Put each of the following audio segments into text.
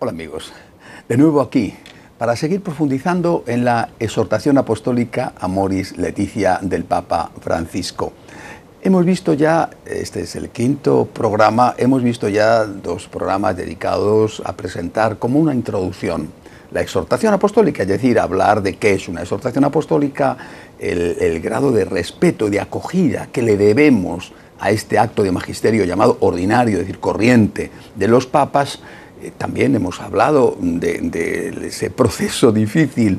Hola amigos, de nuevo aquí para seguir profundizando en la exhortación apostólica Amoris Laetitia del Papa Francisco. Hemos visto ya, este es el quinto programa, hemos visto ya dos programas dedicados a presentar como una introducción la exhortación apostólica, es decir, hablar de qué es una exhortación apostólica, el grado de respeto y de acogida que le debemos a este acto de magisterio llamado ordinario, es decir, corriente de los papas. También hemos hablado de ese proceso difícil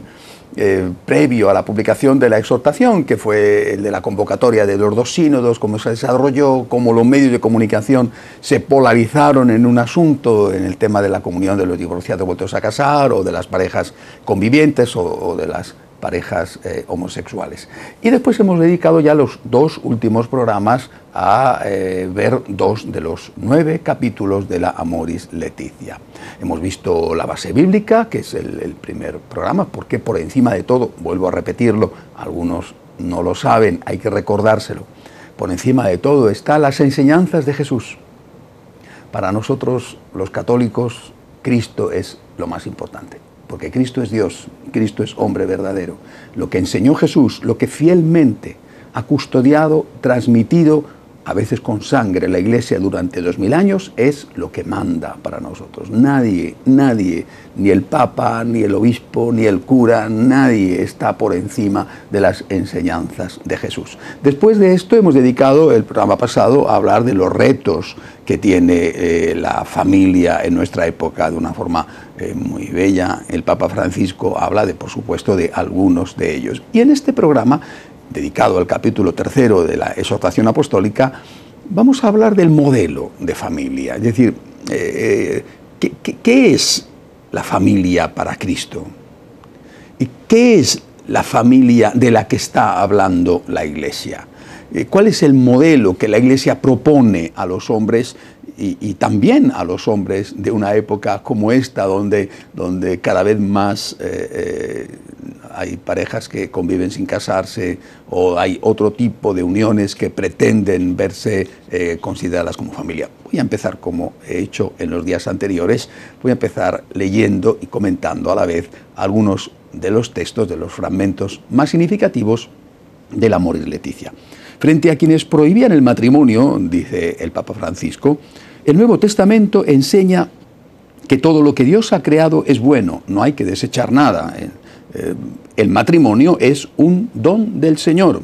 previo a la publicación de la exhortación, que fue el de la convocatoria de los dos sínodos, cómo se desarrolló, cómo los medios de comunicación se polarizaron en un asunto, en el tema de la comunión de los divorciados vueltos a casar, o de las parejas convivientes, o de las parejas homosexuales. Y después hemos dedicado ya los dos últimos programas a ver 2 de los 9 capítulos de la Amoris Laetitia. Hemos visto la base bíblica, que es el primer programa, porque por encima de todo, vuelvo a repetirlo, algunos no lo saben, hay que recordárselo, por encima de todo están las enseñanzas de Jesús. Para nosotros, los católicos, Cristo es lo más importante. Porque Cristo es Dios, Cristo es hombre verdadero. Lo que enseñó Jesús, lo que fielmente ha custodiado, transmitido, a veces con sangre, la Iglesia durante 2000 años, es lo que manda para nosotros. Nadie, ni el Papa, ni el obispo, ni el cura, nadie está por encima de las enseñanzas de Jesús. Después de esto hemos dedicado el programa pasado a hablar de los retos que tiene la familia en nuestra época de una forma muy bella. El Papa Francisco habla, por supuesto, de algunos de ellos. Y en este programa, dedicado al capítulo 3 de la exhortación apostólica, vamos a hablar del modelo de familia. Es decir, ¿qué es la familia para Cristo? ¿Y qué es la familia de la que está hablando la Iglesia? ¿Cuál es el modelo que la Iglesia propone a los hombres y también a los hombres de una época como esta, donde cada vez más hay parejas que conviven sin casarse, o hay otro tipo de uniones que pretenden verse consideradas como familia? Voy a empezar, como he hecho en los días anteriores, voy a empezar leyendo y comentando a la vez algunos de los textos, de los fragmentos más significativos de la Amoris Laetitia. Frente a quienes prohibían el matrimonio, dice el Papa Francisco, el Nuevo Testamento enseña que todo lo que Dios ha creado es bueno, no hay que desechar nada. El matrimonio es un don del Señor.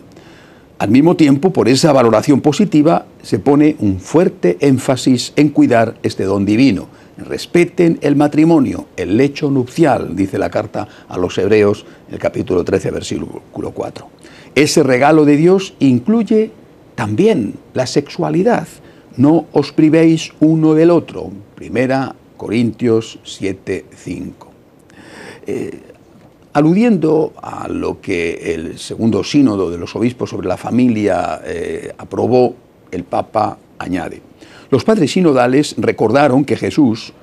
Al mismo tiempo, por esa valoración positiva, se pone un fuerte énfasis en cuidar este don divino. Respeten el matrimonio, el lecho nupcial, dice la carta a los Hebreos, el capítulo 13, versículo 4. Ese regalo de Dios incluye también la sexualidad. No os privéis uno del otro. 1 Corintios 7, 5. Aludiendo a lo que el segundo sínodo de los obispos sobre la familia aprobó, el Papa añade: los padres sinodales recordaron que Jesús,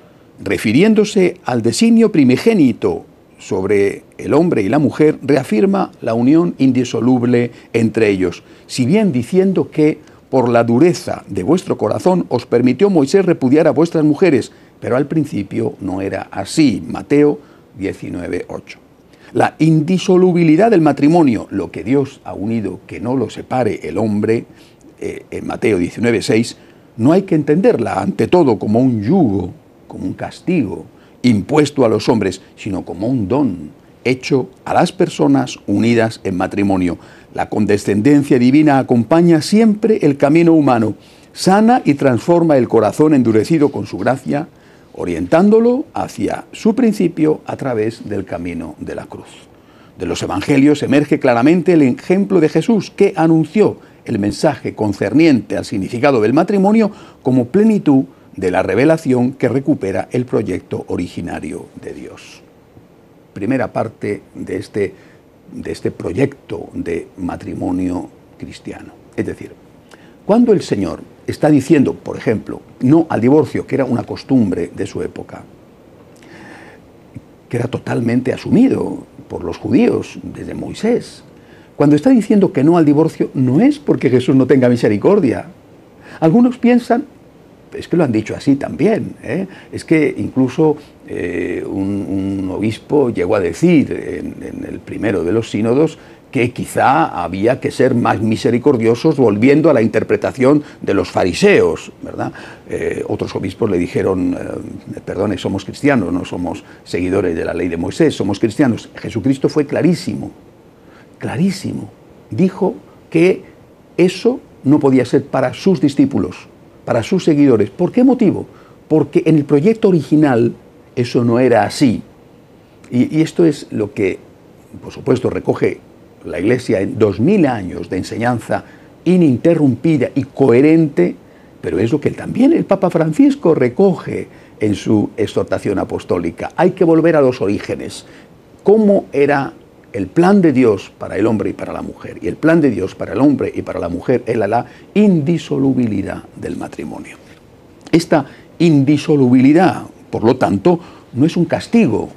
refiriéndose al designio primigénito sobre el hombre y la mujer, reafirma la unión indisoluble entre ellos, si bien diciendo que por la dureza de vuestro corazón os permitió Moisés repudiar a vuestras mujeres, pero al principio no era así. Mateo 19:8. La indisolubilidad del matrimonio, lo que Dios ha unido, que no lo separe el hombre, en Mateo 19:6, no hay que entenderla ante todo como un yugo, como un castigo impuesto a los hombres, sino como un don hecho a las personas unidas en matrimonio. La condescendencia divina acompaña siempre el camino humano, sana y transforma el corazón endurecido con su gracia, orientándolo hacia su principio a través del camino de la cruz. De los evangelios emerge claramente el ejemplo de Jesús, que anunció el mensaje concerniente al significado del matrimonio como plenitud de la revelación que recupera el proyecto originario de Dios. Primera parte de este proyecto de matrimonio cristiano. Es decir, cuando el Señor está diciendo, por ejemplo, no al divorcio, que era una costumbre de su época, que era totalmente asumido por los judíos desde Moisés, cuando está diciendo que no al divorcio, no es porque Jesús no tenga misericordia. Algunos piensan, es que lo han dicho así también, ¿eh? Es que incluso un obispo llegó a decir en el primero de los sínodos que quizá había que ser más misericordiosos volviendo a la interpretación de los fariseos, ¿verdad? Otros obispos le dijeron, perdone, somos cristianos, no somos seguidores de la ley de Moisés, somos cristianos. Jesucristo fue clarísimo, clarísimo. Dijo que eso no podía ser para sus discípulos, para sus seguidores. ¿Por qué motivo? Porque en el proyecto original eso no era así. Y esto es lo que, por supuesto, recoge la Iglesia en 2000 años de enseñanza ininterrumpida y coherente, pero es lo que también el Papa Francisco recoge en su exhortación apostólica. Hay que volver a los orígenes. ¿Cómo era el plan de Dios para el hombre y para la mujer? Y el plan de Dios para el hombre y para la mujer era la indisolubilidad del matrimonio. Esta indisolubilidad, por lo tanto, no es un castigo,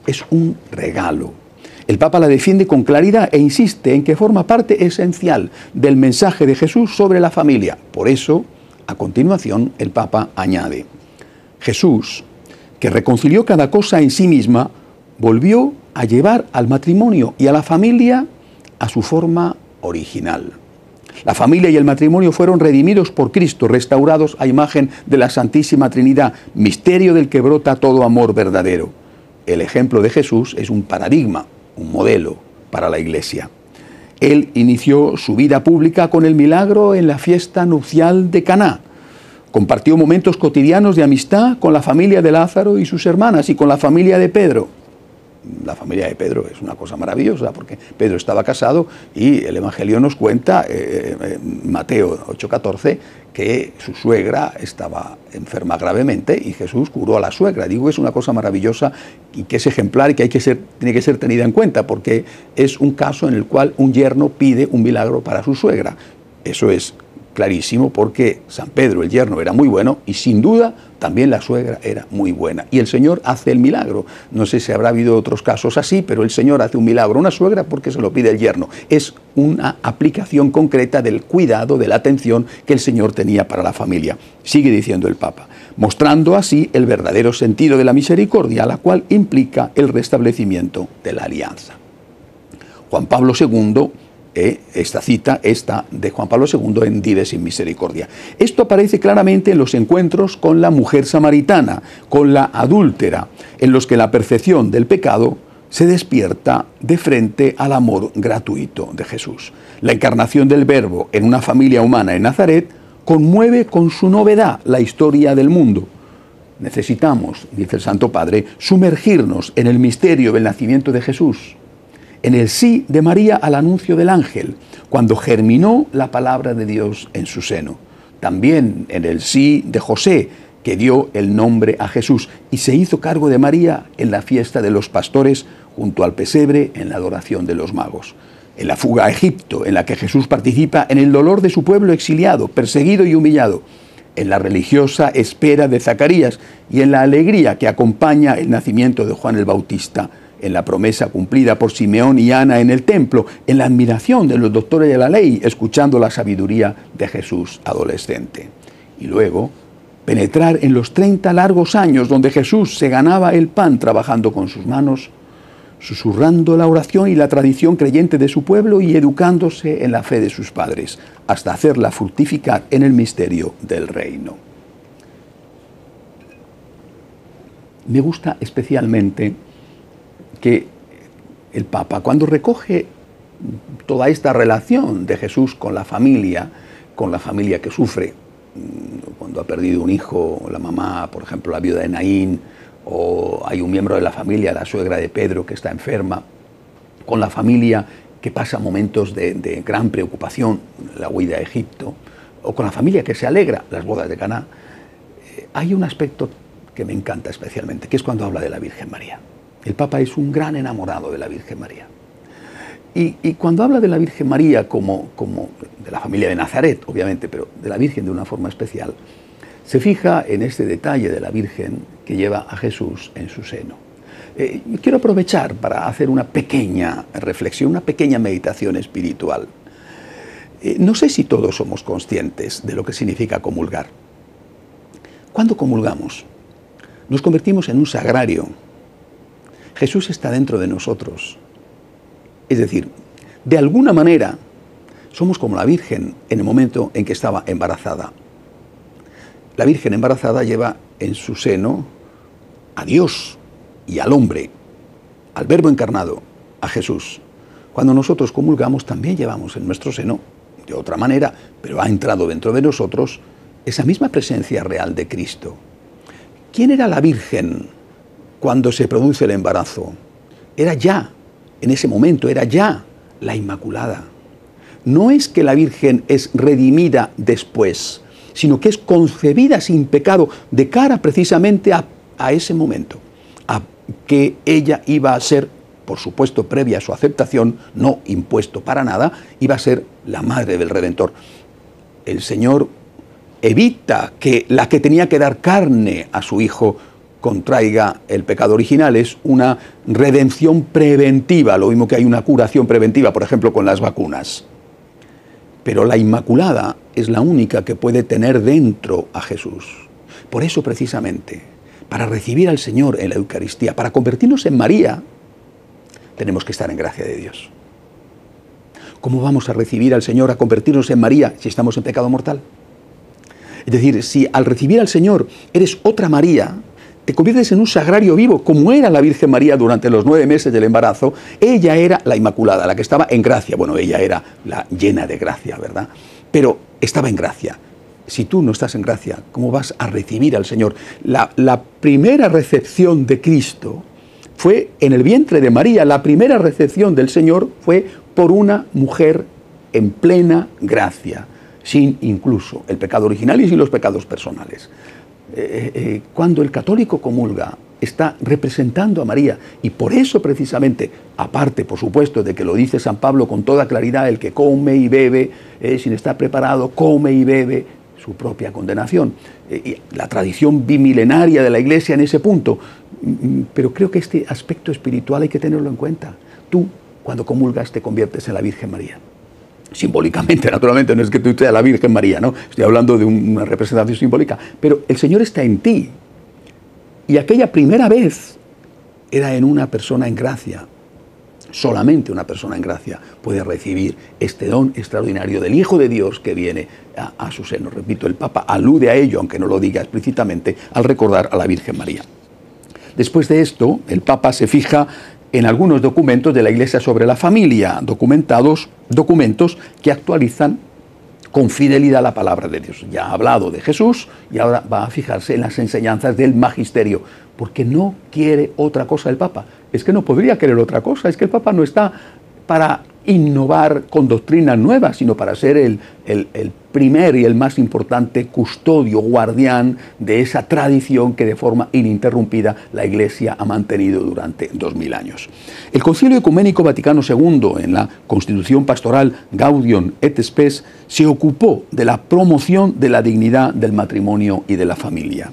es un regalo. El Papa la defiende con claridad e insiste en que forma parte esencial del mensaje de Jesús sobre la familia. Por eso, a continuación, el Papa añade: Jesús, que reconcilió cada cosa en sí misma, volvió a llevar al matrimonio y a la familia a su forma original. La familia y el matrimonio fueron redimidos por Cristo, restaurados a imagen de la Santísima Trinidad, misterio del que brota todo amor verdadero. El ejemplo de Jesús es un paradigma, un modelo para la Iglesia. Él inició su vida pública con el milagro en la fiesta nupcial de Caná. Compartió momentos cotidianos de amistad con la familia de Lázaro y sus hermanas y con la familia de Pedro. La familia de Pedro es una cosa maravillosa porque Pedro estaba casado y el Evangelio nos cuenta, Mateo 8:14, que su suegra estaba enferma gravemente y Jesús curó a la suegra. Digo, es una cosa maravillosa y que es ejemplar y que tiene que ser tenida en cuenta porque es un caso en el cual un yerno pide un milagro para su suegra. Eso es clarísimo porque San Pedro, el yerno, era muy bueno y sin duda también la suegra era muy buena. Y el Señor hace el milagro. No sé si habrá habido otros casos así, pero el Señor hace un milagro a una suegra porque se lo pide el yerno. Es una aplicación concreta del cuidado, de la atención que el Señor tenía para la familia. Sigue diciendo el Papa, mostrando así el verdadero sentido de la misericordia, la cual implica el restablecimiento de la alianza. Juan Pablo II, esta cita está de Juan Pablo II en Dives in Misericordia. Esto aparece claramente en los encuentros con la mujer samaritana, con la adúltera, en los que la percepción del pecado se despierta de frente al amor gratuito de Jesús. La encarnación del Verbo en una familia humana en Nazaret conmueve con su novedad la historia del mundo. Necesitamos, dice el Santo Padre, sumergirnos en el misterio del nacimiento de Jesús, en el sí de María al anuncio del ángel, cuando germinó la palabra de Dios en su seno. También en el sí de José, que dio el nombre a Jesús y se hizo cargo de María en la fiesta de los pastores junto al pesebre en la adoración de los magos. En la fuga a Egipto, en la que Jesús participa en el dolor de su pueblo exiliado, perseguido y humillado. En la religiosa espera de Zacarías y en la alegría que acompaña el nacimiento de Juan el Bautista, en la promesa cumplida por Simeón y Ana en el templo, en la admiración de los doctores de la ley, escuchando la sabiduría de Jesús adolescente. Y luego, penetrar en los 30 largos años donde Jesús se ganaba el pan trabajando con sus manos, susurrando la oración y la tradición creyente de su pueblo y educándose en la fe de sus padres, hasta hacerla fructificar en el misterio del reino. Me gusta especialmente que el Papa, cuando recoge toda esta relación de Jesús con la familia que sufre, cuando ha perdido un hijo, la mamá, por ejemplo, la viuda de Naín, o hay un miembro de la familia, la suegra de Pedro, que está enferma, con la familia que pasa momentos de gran preocupación, la huida a Egipto, o con la familia que se alegra, las bodas de Caná, hay un aspecto que me encanta especialmente, que es cuando habla de la Virgen María. El Papa es un gran enamorado de la Virgen María. Y cuando habla de la Virgen María como de la familia de Nazaret, obviamente, pero de la Virgen de una forma especial, se fija en este detalle de la Virgen que lleva a Jesús en su seno. Quiero aprovechar para hacer una pequeña reflexión, una pequeña meditación espiritual. No sé si todos somos conscientes de lo que significa comulgar. Cuando comulgamos, nos convertimos en un sagrario. Jesús está dentro de nosotros. Es decir, de alguna manera, somos como la Virgen en el momento en que estaba embarazada. La Virgen embarazada lleva en su seno a Dios y al hombre, al Verbo encarnado, a Jesús. Cuando nosotros comulgamos, también llevamos en nuestro seno, de otra manera, pero ha entrado dentro de nosotros, esa misma presencia real de Cristo. ¿Quién era la Virgen cuando se produce el embarazo? Era ya, en ese momento, era ya la Inmaculada. No es que la Virgen es redimida después, sino que es concebida sin pecado de cara precisamente a ese momento, a que ella iba a ser, por supuesto previa a su aceptación, no impuesto para nada, iba a ser la madre del Redentor. El Señor evita que la que tenía que dar carne a su Hijo contraiga el pecado original. Es una redención preventiva, lo mismo que hay una curación preventiva, por ejemplo, con las vacunas. Pero la Inmaculada es la única que puede tener dentro a Jesús. Por eso, precisamente, para recibir al Señor en la Eucaristía, para convertirnos en María, tenemos que estar en gracia de Dios. ¿Cómo vamos a recibir al Señor, a convertirnos en María, si estamos en pecado mortal? Es decir, si al recibir al Señor eres otra María, te conviertes en un sagrario vivo, como era la Virgen María durante los 9 meses del embarazo. Ella era la Inmaculada, la que estaba en gracia. Bueno, ella era la llena de gracia, ¿verdad? Pero estaba en gracia. Si tú no estás en gracia, ¿cómo vas a recibir al Señor? La primera recepción de Cristo fue en el vientre de María. La primera recepción del Señor fue por una mujer en plena gracia, sin incluso el pecado original y sin los pecados personales. Cuando el católico comulga, está representando a María, y por eso precisamente, aparte por supuesto de que lo dice San Pablo con toda claridad, el que come y bebe sin estar preparado, come y bebe su propia condenación. La tradición bimilenaria de la Iglesia en ese punto, pero creo que este aspecto espiritual hay que tenerlo en cuenta. Tú, cuando comulgas, te conviertes en la Virgen María. Simbólicamente, naturalmente, no es que tú seas la Virgen María, ¿no? Estoy hablando de una representación simbólica, pero el Señor está en ti. Y aquella primera vez era en una persona en gracia. Solamente una persona en gracia puede recibir este don extraordinario del Hijo de Dios que viene a su seno. Repito, el Papa alude a ello, aunque no lo diga explícitamente, al recordar a la Virgen María. Después de esto, el Papa se fija en algunos documentos de la Iglesia sobre la familia, documentos que actualizan con fidelidad la palabra de Dios. Ya ha hablado de Jesús y ahora va a fijarse en las enseñanzas del magisterio, porque no quiere otra cosa el Papa. Es que no podría querer otra cosa, es que el Papa no está para innovar con doctrinas nuevas, sino para ser el primer y el más importante custodio, guardián de esa tradición que de forma ininterrumpida la Iglesia ha mantenido durante 2000 años. El Concilio Ecuménico Vaticano II, en la Constitución Pastoral Gaudium et Spes, se ocupó de la promoción de la dignidad del matrimonio y de la familia.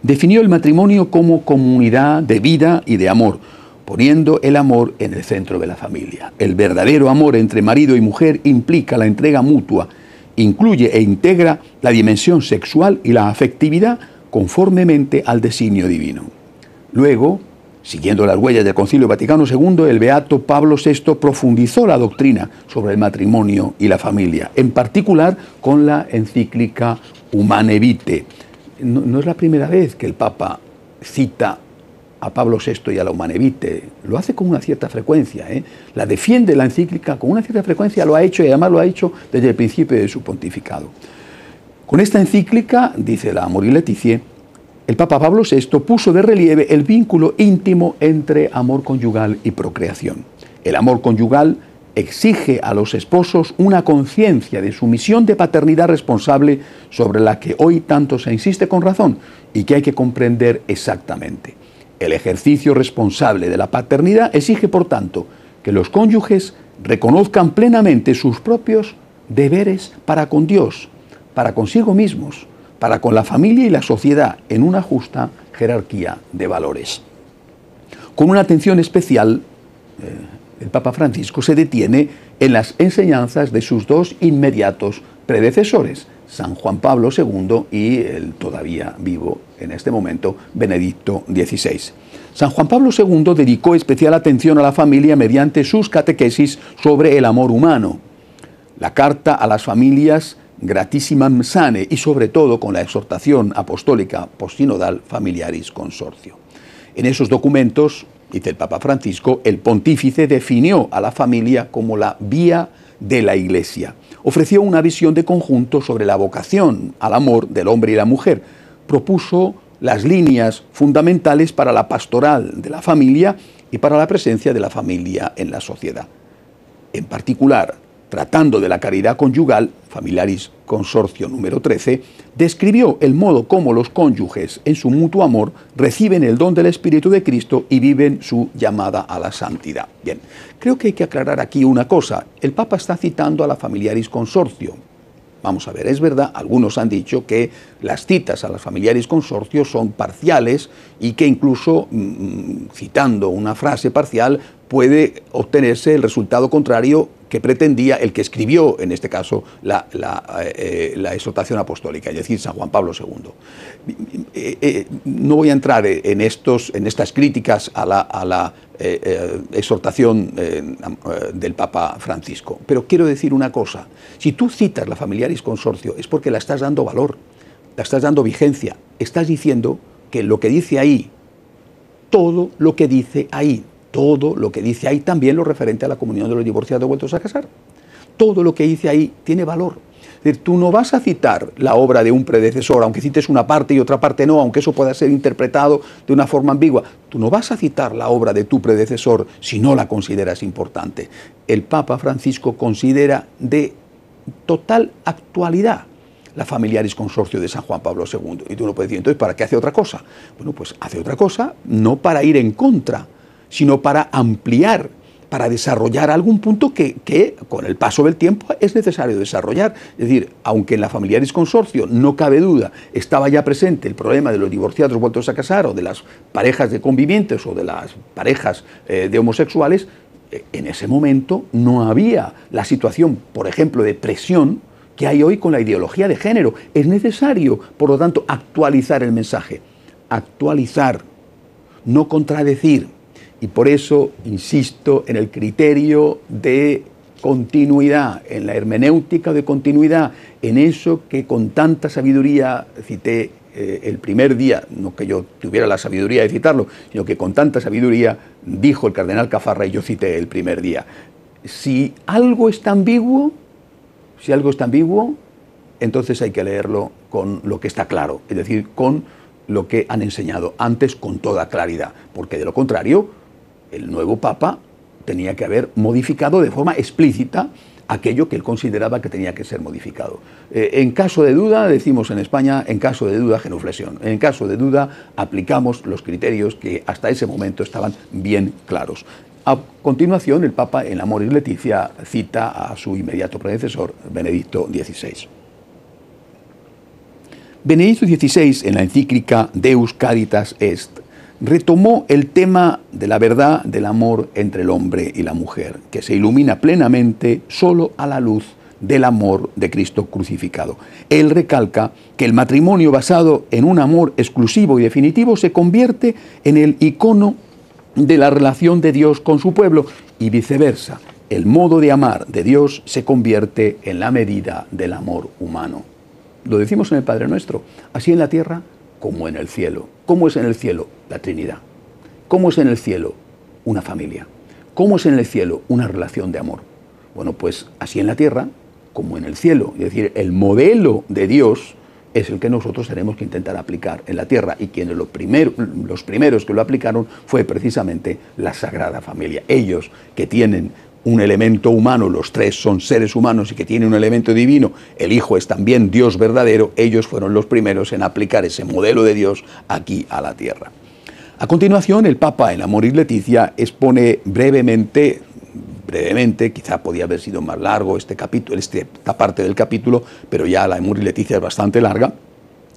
Definió el matrimonio como comunidad de vida y de amor, poniendo el amor en el centro de la familia. El verdadero amor entre marido y mujer implica la entrega mutua, incluye e integra la dimensión sexual y la afectividad conformemente al designio divino. Luego, siguiendo las huellas del Concilio Vaticano II, el beato Pablo VI profundizó la doctrina sobre el matrimonio y la familia, en particular con la encíclica Humane Vitae. No es la primera vez que el Papa cita a Pablo VI y a la Humane Vitae, lo hace con una cierta frecuencia, la defiende la encíclica con una cierta frecuencia, lo ha hecho y además lo ha hecho desde el principio de su pontificado. Con esta encíclica, dice la Amoris Laetitia, el Papa Pablo VI puso de relieve el vínculo íntimo entre amor conyugal y procreación. El amor conyugal exige a los esposos una conciencia de su misión de paternidad responsable sobre la que hoy tanto se insiste con razón y que hay que comprender exactamente. El ejercicio responsable de la paternidad exige, por tanto, que los cónyuges reconozcan plenamente sus propios deberes para con Dios, para consigo mismos, para con la familia y la sociedad, en una justa jerarquía de valores. Con una atención especial, el Papa Francisco se detiene en las enseñanzas de sus dos inmediatos predecesores, San Juan Pablo II y el todavía vivo en este momento, Benedicto XVI. San Juan Pablo II dedicó especial atención a la familia mediante sus catequesis sobre el amor humano, la carta a las familias Gratissimam Sane y sobre todo con la exhortación apostólica postsinodal Familiaris Consortio. En esos documentos, dice el Papa Francisco, el pontífice definió a la familia como la vía de la Iglesia. Ofreció una visión de conjunto sobre la vocación al amor del hombre y la mujer. Propuso las líneas fundamentales para la pastoral de la familia y para la presencia de la familia en la sociedad. En particular, tratando de la caridad conyugal, Familiaris Consortio número 13, describió el modo como los cónyuges en su mutuo amor reciben el don del Espíritu de Cristo y viven su llamada a la santidad. Bien, creo que hay que aclarar aquí una cosa. El Papa está citando a la Familiaris Consortio. Vamos a ver, es verdad, algunos han dicho que las citas a las Familiaris Consortio son parciales y que incluso, citando una frase parcial, puede obtenerse el resultado contrario que pretendía el que escribió, en este caso, la exhortación apostólica, es decir, San Juan Pablo II. No voy a entrar en estas críticas a la exhortación del Papa Francisco, pero quiero decir una cosa: si tú citas la Familiaris Consortio es porque la estás dando valor, la estás dando vigencia, estás diciendo que lo que dice ahí, todo lo que dice ahí, todo lo que dice ahí, también lo referente a la comunión de los divorciados vueltos a casar. Todo lo que dice ahí tiene valor. Es decir, tú no vas a citar la obra de un predecesor, aunque cites una parte y otra parte no, aunque eso pueda ser interpretado de una forma ambigua. Tú no vas a citar la obra de tu predecesor si no la consideras importante. El Papa Francisco considera de total actualidad la Familiaris Consortio de San Juan Pablo II. Y tú no puedes decir, entonces, ¿para qué hace otra cosa? Bueno, pues hace otra cosa no para ir en contra, sino para ampliar, para desarrollar algún punto que con el paso del tiempo es necesario desarrollar. Es decir, aunque en la Familiaris Consortio, no cabe duda, estaba ya presente el problema de los divorciados vueltos a casar, o de las parejas de convivientes, o de las parejas de homosexuales, en ese momento no había la situación, por ejemplo, de presión que hay hoy con la ideología de género. Es necesario, por lo tanto, actualizar el mensaje. Actualizar, no contradecir. Y por eso insisto en el criterio de continuidad, en la hermenéutica de continuidad, en eso que con tanta sabiduría cité el primer día, no que yo tuviera la sabiduría de citarlo, sino que con tanta sabiduría dijo el cardenal Caffarra y yo cité el primer día. Si algo está ambiguo, entonces hay que leerlo con lo que está claro, es decir, con lo que han enseñado antes con toda claridad, porque de lo contrario, el nuevo Papa tenía que haber modificado de forma explícita aquello que él consideraba que tenía que ser modificado. En caso de duda, decimos en España, en caso de duda, genuflexión. En caso de duda, aplicamos los criterios que hasta ese momento estaban bien claros. A continuación, el Papa, en Amoris Laetitia, cita a su inmediato predecesor, Benedicto XVI. Benedicto XVI, en la encíclica Deus Caritas Est, retomó el tema de la verdad del amor entre el hombre y la mujer, que se ilumina plenamente solo a la luz del amor de Cristo crucificado. Él recalca que el matrimonio basado en un amor exclusivo y definitivo se convierte en el icono de la relación de Dios con su pueblo y viceversa. El modo de amar de Dios se convierte en la medida del amor humano. Lo decimos en el Padre Nuestro, así en la tierra como en el cielo. ¿Cómo es en el cielo? La Trinidad. ¿Cómo es en el cielo? Una familia. ¿Cómo es en el cielo? Una relación de amor. Bueno, pues así en la tierra como en el cielo. Es decir, el modelo de Dios es el que nosotros tenemos que intentar aplicar en la tierra, y quienes los primeros que lo aplicaron fue precisamente la Sagrada Familia. Ellos que tienen un elemento humano, los tres son seres humanos y que tienen un elemento divino, el Hijo es también Dios verdadero, ellos fueron los primeros en aplicar ese modelo de Dios aquí a la tierra. A continuación, el Papa en Amoris Laetitia expone brevemente, quizá podía haber sido más largo este capítulo, esta parte del capítulo, pero ya la Amoris Laetitia es bastante larga,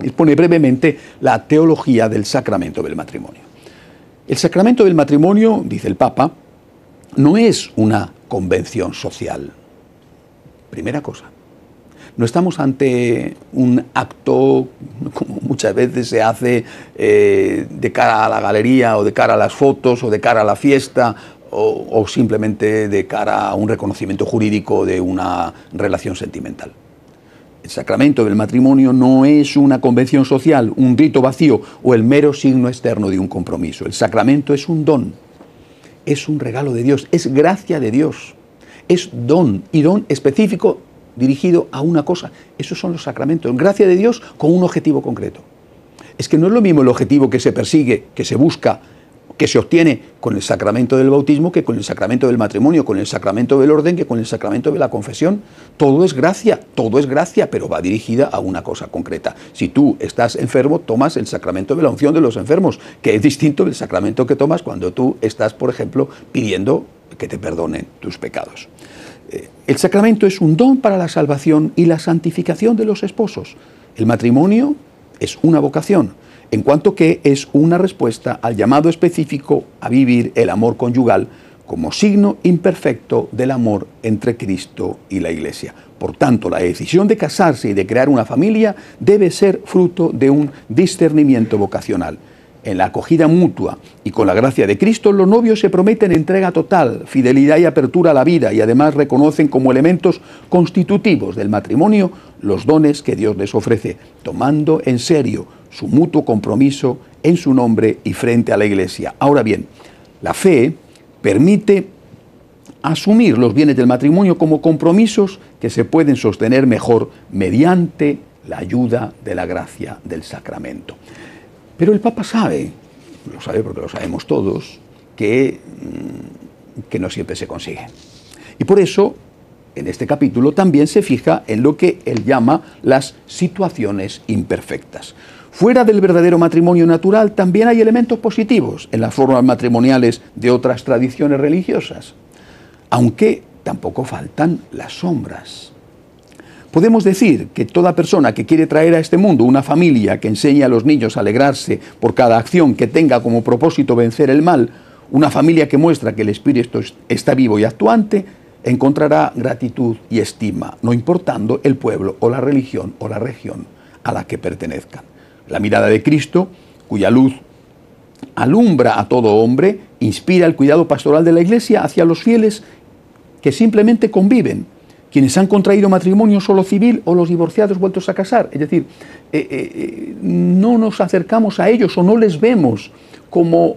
expone brevemente la teología del sacramento del matrimonio. El sacramento del matrimonio, dice el Papa, no es una convención social. Primera cosa. No estamos ante un acto, como muchas veces se hace, de cara a la galería o de cara a las fotos o de cara a la fiesta o simplemente de cara a un reconocimiento jurídico de una relación sentimental. El sacramento del matrimonio no es una convención social, un rito vacío o el mero signo externo de un compromiso. El sacramento es un don, es un regalo de Dios, es gracia de Dios, es don y don específico dirigido a una cosa. Esos son los sacramentos, gracia de Dios con un objetivo concreto. Es que no es lo mismo el objetivo que se persigue, que se busca, que se obtiene con el sacramento del bautismo que con el sacramento del matrimonio, con el sacramento del orden que con el sacramento de la confesión. Todo es gracia, pero va dirigida a una cosa concreta. Si tú estás enfermo, tomas el sacramento de la unción de los enfermos, que es distinto del sacramento que tomas cuando tú estás, por ejemplo, pidiendo que te perdonen tus pecados. El sacramento es un don para la salvación y la santificación de los esposos. El matrimonio es una vocación, en cuanto que es una respuesta al llamado específico a vivir el amor conyugal como signo imperfecto del amor entre Cristo y la Iglesia. Por tanto, la decisión de casarse y de crear una familia debe ser fruto de un discernimiento vocacional. En la acogida mutua y con la gracia de Cristo, los novios se prometen entrega total, fidelidad y apertura a la vida y además reconocen como elementos constitutivos del matrimonio los dones que Dios les ofrece, tomando en serio su mutuo compromiso en su nombre y frente a la Iglesia. Ahora bien, la fe permite asumir los bienes del matrimonio como compromisos que se pueden sostener mejor mediante la ayuda de la gracia del sacramento. Pero el Papa sabe, lo sabe porque lo sabemos todos, que no siempre se consigue. Y por eso, en este capítulo también se fija en lo que él llama las situaciones imperfectas. Fuera del verdadero matrimonio natural también hay elementos positivos en las formas matrimoniales de otras tradiciones religiosas, aunque tampoco faltan las sombras. Podemos decir que toda persona que quiere traer a este mundo una familia que enseñe a los niños a alegrarse por cada acción que tenga como propósito vencer el mal, una familia que muestra que el espíritu está vivo y actuante, encontrará gratitud y estima, no importando el pueblo o la religión o la región a la que pertenezcan. La mirada de Cristo, cuya luz alumbra a todo hombre, inspira el cuidado pastoral de la Iglesia hacia los fieles que simplemente conviven, quienes han contraído matrimonio solo civil o los divorciados vueltos a casar. Es decir, no nos acercamos a ellos o no les vemos como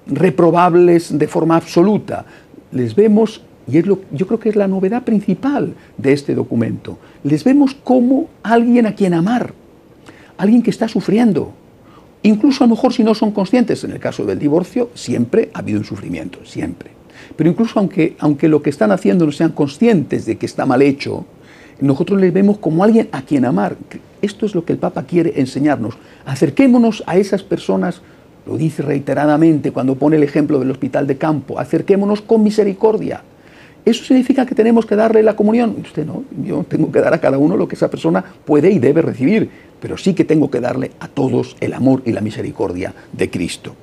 reprobables de forma absoluta. Les vemos, y yo creo que es la novedad principal de este documento, les vemos como alguien a quien amar, alguien que está sufriendo. Incluso a lo mejor si no son conscientes, en el caso del divorcio, siempre ha habido un sufrimiento, siempre. Pero incluso aunque lo que están haciendo no sean conscientes de que está mal hecho, nosotros les vemos como alguien a quien amar. Esto es lo que el Papa quiere enseñarnos. Acerquémonos a esas personas, lo dice reiteradamente cuando pone el ejemplo del hospital de campo, acerquémonos con misericordia. ¿Eso significa que tenemos que darle la comunión? Usted no, yo tengo que dar a cada uno lo que esa persona puede y debe recibir, pero sí que tengo que darle a todos el amor y la misericordia de Cristo.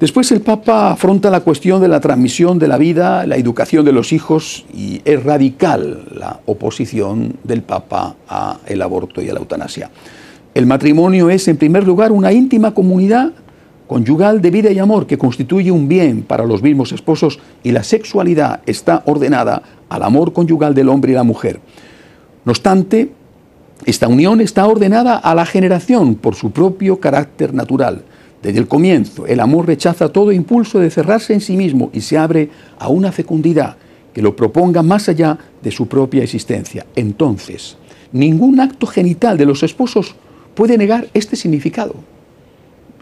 Después el Papa afronta la cuestión de la transmisión de la vida, la educación de los hijos, y es radical la oposición del Papa al aborto y a la eutanasia. El matrimonio es, en primer lugar, una íntima comunidad conyugal de vida y amor que constituye un bien para los mismos esposos, y la sexualidad está ordenada al amor conyugal del hombre y la mujer. No obstante, esta unión está ordenada a la generación por su propio carácter natural. Desde el comienzo, el amor rechaza todo impulso de cerrarse en sí mismo y se abre a una fecundidad que lo proponga más allá de su propia existencia. Entonces, ningún acto genital de los esposos puede negar este significado.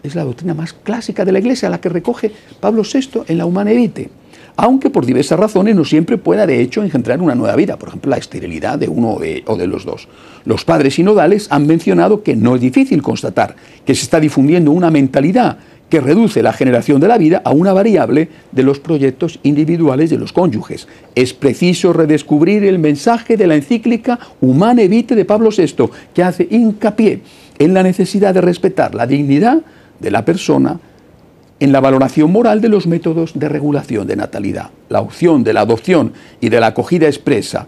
Es la doctrina más clásica de la Iglesia, la que recoge Pablo VI en la Humanae Vitae, aunque por diversas razones no siempre pueda de hecho engendrar una nueva vida, por ejemplo la esterilidad de uno o de los dos. Los padres sinodales han mencionado que no es difícil constatar que se está difundiendo una mentalidad que reduce la generación de la vida a una variable de los proyectos individuales de los cónyuges. Es preciso redescubrir el mensaje de la encíclica Humanae Vitae de Pablo VI, que hace hincapié en la necesidad de respetar la dignidad de la persona en la valoración moral de los métodos de regulación de natalidad. La opción de la adopción y de la acogida expresa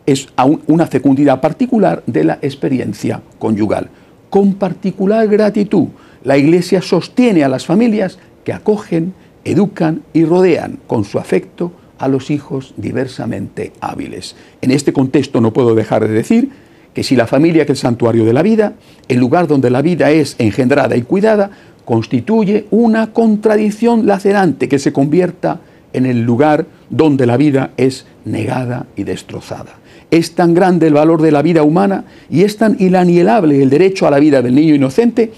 es una fecundidad particular de la experiencia conyugal. Con particular gratitud, la Iglesia sostiene a las familias que acogen, educan y rodean con su afecto a los hijos diversamente hábiles. En este contexto no puedo dejar de decir que si la familia es el santuario de la vida, el lugar donde la vida es engendrada y cuidada, constituye una contradicción lacerante que se convierta en el lugar donde la vida es negada y destrozada. Es tan grande el valor de la vida humana y es tan inalienable el derecho a la vida del niño inocente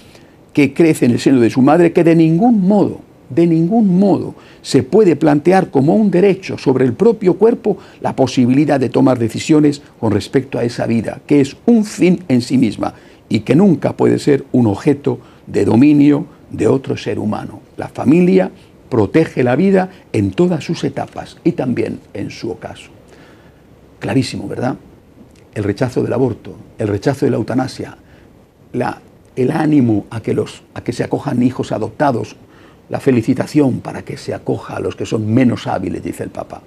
que crece en el seno de su madre que de ningún modo se puede plantear como un derecho sobre el propio cuerpo la posibilidad de tomar decisiones con respecto a esa vida, que es un fin en sí misma y que nunca puede ser un objeto de dominio de otro ser humano. La familia protege la vida en todas sus etapas y también en su ocaso. Clarísimo, ¿verdad? El rechazo del aborto, el rechazo de la eutanasia, el ánimo a que se acojan hijos adoptados, la felicitación para que se acoja a los que son menos hábiles, dice el Papa.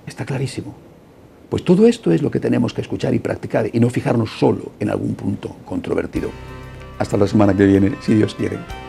Está clarísimo. Pues todo esto es lo que tenemos que escuchar y practicar y no fijarnos solo en algún punto controvertido. Hasta la semana que viene, si Dios quiere.